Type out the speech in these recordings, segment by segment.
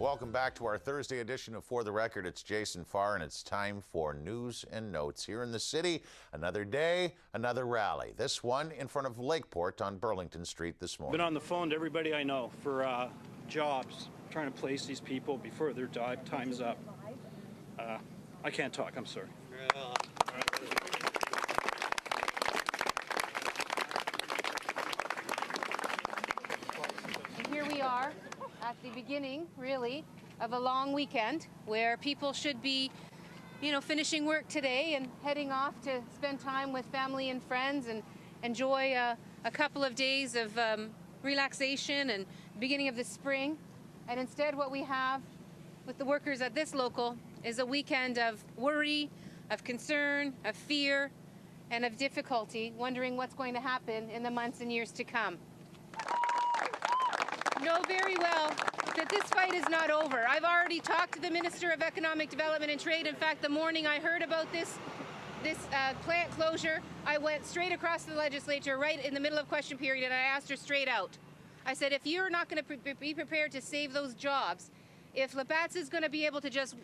Welcome back to our Thursday edition of For the Record. It's Jason Farr, and it's time for news and notes here in the city. Another day, another rally. This one in front of Lakeport on Burlington Street this morning. Been on the phone to everybody I know for jobs, trying to place these people before their time's up. I can't talk, I'm sorry. Here we are at the beginning, really, of a long weekend where people should be, finishing work today and heading off to spend time with family and friends and enjoy a couple of days of relaxation and beginning of the spring. And instead, what we have with the workers at this local is a weekend of worry, of concern, of fear, and of difficulty, wondering what's going to happen in the months and years to come. Know very well that this fight is not over. I've already talked to the Minister of Economic Development and Trade. In fact, the morning I heard about this plant closure, I went straight across the legislature right in the middle of question period, and I asked her straight out. I said, if you're not going to be prepared to save those jobs, if Labatt's is going to be able to just,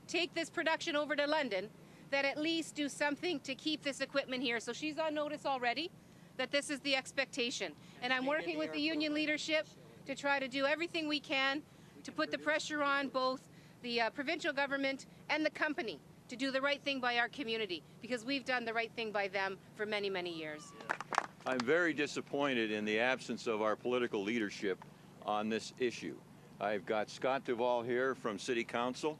take this production over to London, then at least do something to keep this equipment here. So she's on notice already that this is the expectation. And I'm working with the union leadership to try to do everything we can to put the pressure on both the provincial government and the company to do the right thing by our community, because we've done the right thing by them for many, many years. I'm very disappointed in the absence of our political leadership on this issue. I've got Scott Duvall here from City Council.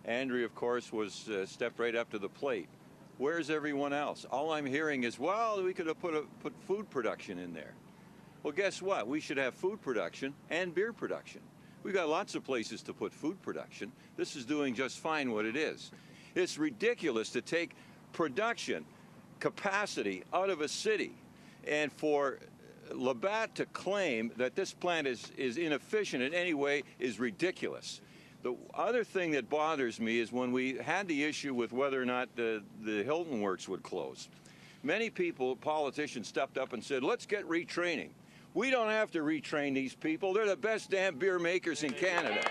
Andrea, of course, was stepped right up to the plate. Where's everyone else? All I'm hearing is, well, we could have put food production in there. Well, guess what? We should have food production and beer production. We've got lots of places to put food production. This is doing just fine what it is. It's ridiculous to take production capacity out of a city, and for Labatt to claim that this plant is inefficient in any way is ridiculous. The other thing that bothers me is when we had the issue with whether or not the Hilton Works would close. Many people, politicians, stepped up and said, let's get retraining. We don't have to retrain these people. They're the best damn beer makers in Canada.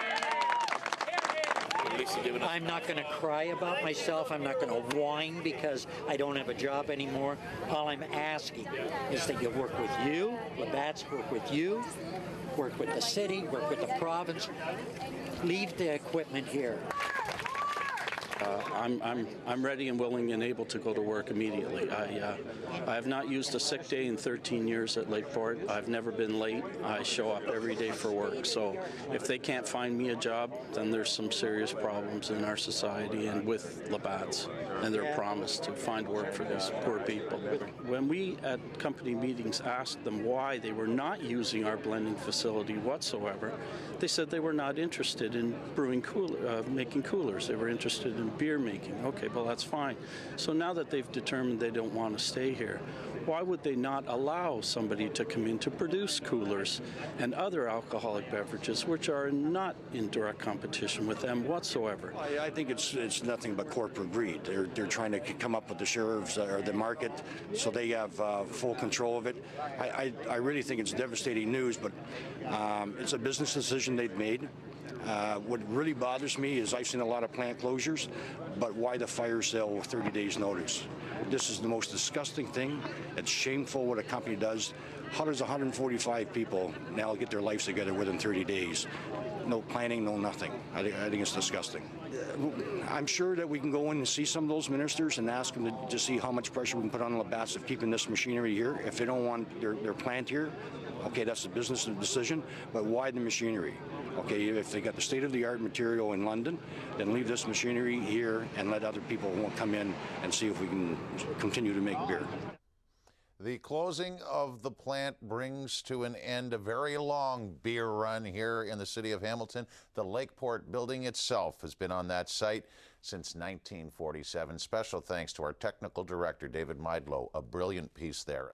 I'm not going to cry about myself. I'm not going to whine because I don't have a job anymore. All I'm asking is that you work with you, Labatt's work with you, work with the city, work with the province. Leave the equipment here. I'm ready and willing and able to go to work immediately. I have not used a sick day in 13 years at Lakeport. I've never been late. I show up every day for work. So if they can't find me a job, then there's some serious problems in our society and with Labatt's and their promise to find work for these poor people. When we at company meetings asked them why they were not using our blending facility whatsoever, they said they were not interested in brewing making coolers. They were interested in beer making. Okay, well, that's fine. So now that they've determined they don't want to stay here, why would they not allow somebody to come in to produce coolers and other alcoholic beverages which are not in direct competition with them whatsoever? I think it's nothing but corporate greed. They're trying to come up with the sheriffs or the market so they have full control of it. I really think it's devastating news, but it's a business decision they've made. What really bothers me is I've seen a lot of plant closures, but why the fire sale with 30 days notice? This is the most disgusting thing. It's shameful what a company does. How does 145 people now get their lives together within 30 days? No planning, no nothing. I think it's disgusting. I'm sure that we can go in and see some of those ministers and ask them to see how much pressure we can put on Labatt's of keeping this machinery here. If they don't want their plant here, okay, that's a business decision, but why the machinery? Okay, if they got the state-of-the-art material in London, then leave this machinery here and let other people come in and see if we can continue to make beer. The closing of the plant brings to an end a very long beer run here in the city of Hamilton. The Lakeport building itself has been on that site since 1947. Special thanks to our technical director, David Meidlow. A brilliant piece there.